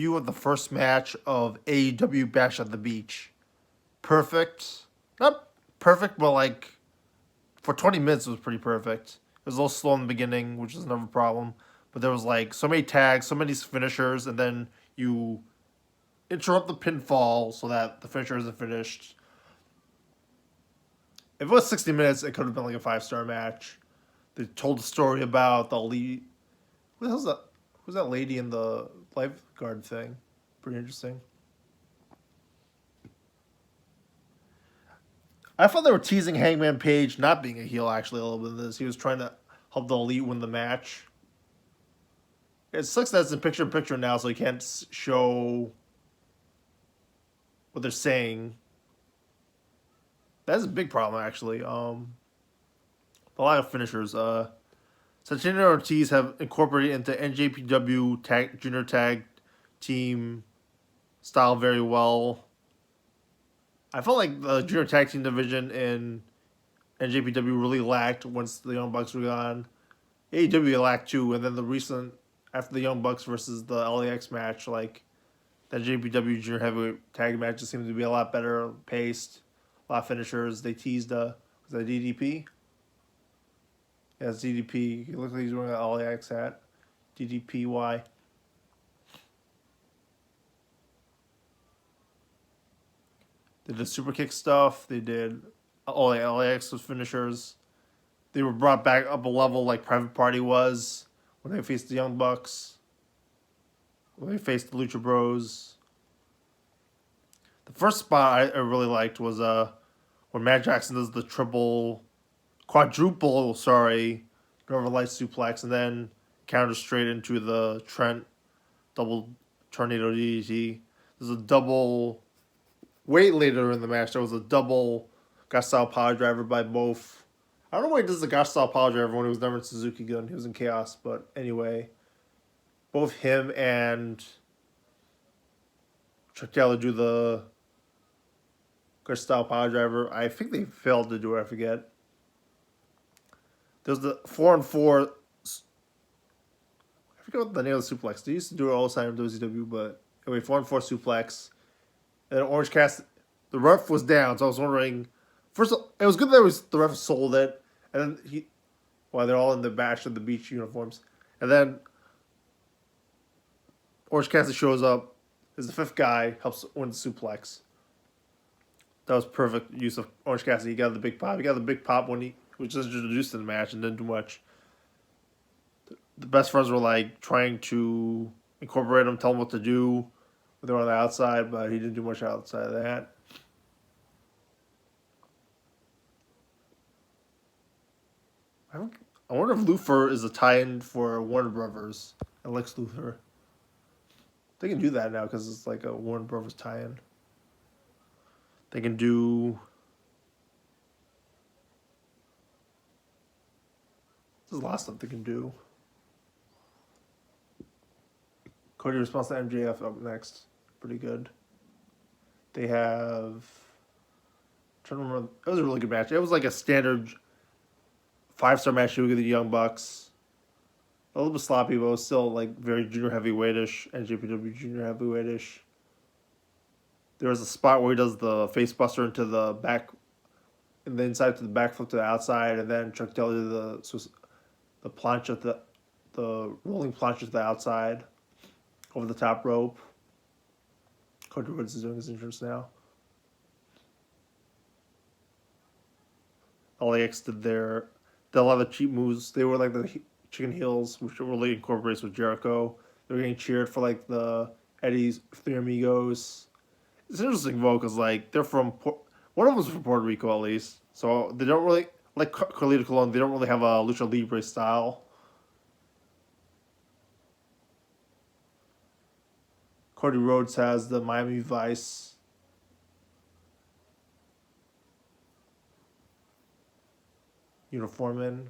You of the first match of AEW Bash at the Beach. Perfect. Not perfect, but like for 20 minutes it was pretty perfect. It was a little slow in the beginning, which is another problem. But there was like so many tags, so many finishers, and then you interrupt the pinfall so that the finisher isn't finished. If it was 60 minutes, it could have been like a 5-star match. They told the story about the lead. Who the hell's that? Who's that lady in the lifeguard thing? Pretty interesting. I thought they were teasing Hangman Page not being a heel actually a little bit in this. He was trying to help the Elite win the match. It sucks that it's in picture in picture now, so you can't show what they're saying. That's a big problem actually. A lot of finishers. Santana and Ortiz have incorporated into NJPW junior tag team style very well. I felt like the junior tag team division in NJPW really lacked once the Young Bucks were gone. AEW lacked too, and then the recent after the Young Bucks versus the LAX match, like that JPW junior heavyweight tag match just seemed to be a lot better paced, a lot of finishers. They teased was that DDP? Yeah, it's DDP. He looks like he's wearing an LAX hat. DDPY. They did super kick stuff. They did all the LAX with finishers. They were brought back up a level like Private Party was when they faced the Young Bucks. When they faced the Lucha Bros. The first spot I really liked was when Matt Jackson does the Northern Light suplex, and then counters straight into the Trent double tornado DDT. There's a double. Way later in the match, there was a double Got style power driver by both. I don't know why he does the Got style power driver when he was never in Suzuki Gun. He was in Chaos, but anyway, both him and Chuck Taylor do the Got style power driver. I think they failed to do it. I forget. There's the 4-on-4. I forget what the name of the suplex. They used to do it all the time in WCW, but anyway, 4-on-4 suplex. And then Orange Cast, the ref was down, so I was wondering. First, it was good that the ref sold it, and then they're all in the Bash of the Beach uniforms, and then Orange Cassidy shows up, is the fifth guy, helps win the suplex. That was perfect use of Orange Cassidy. He got the big pop. He got the big pop when he was just introduced in the match and didn't do much. The best friends were like trying to incorporate him, tell him what to do. They were on the outside, but he didn't do much outside of that. I wonder if Luthor is a tie-in for Warner Brothers and Lex Luthor. They can do that now because it's like a Warner Brothers tie-in. They can do. There's a lot of stuff they can do. Cody responds to MJF up next. Pretty good. They have. I'm trying to remember. It was a really good match. It was like a standard 5-star match you would get the Young Bucks. A little bit sloppy, but it was still like very junior heavyweightish and JPW junior heavyweightish. There was a spot where he does the face buster into the back, and the inside to the back flip to the outside, and then Chuck Taylor did the planche at the rolling planche to the outside over the top rope. Cody Rhodes is doing his entrance now. LAX did a lot of cheap moves. They were like the chicken heels, which really incorporates with Jericho. They were getting cheered for like the Eddie's Three Amigos. It's an interesting vote because like they're from one of them's from Puerto Rico at least, so they don't really like Carlito Colon. They don't really have a lucha libre style. Cody Rhodes has the Miami Vice uniform in.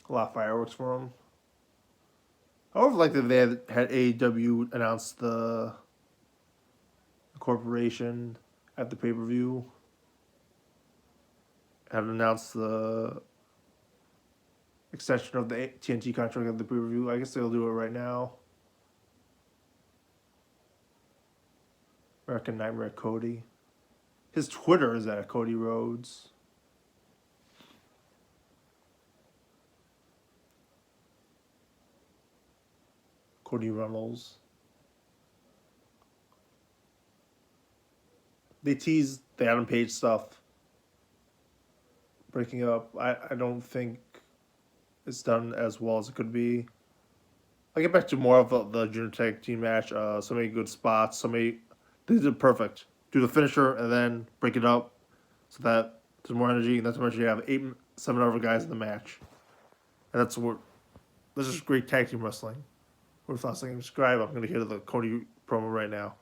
A lot of fireworks for him. I would have liked if they had AEW announce the corporation at the pay-per-view. Had announced the extension of the TNT contract at the pay-per-view. I guess they'll do it right now. American Nightmare Cody. His Twitter is at Cody Rhodes. Cody Runnels. They teased the Adam Page stuff. Breaking up. I don't think it's done as well as it could be. I'll get back to more of the junior tag team match. So many good spots. They did perfect. Do the finisher and then break it up so that there's more energy. And that's how much you have 7 other guys in the match. And this is great tag team wrestling. What thoughts I can describe? I'm going to hear the Cody promo right now.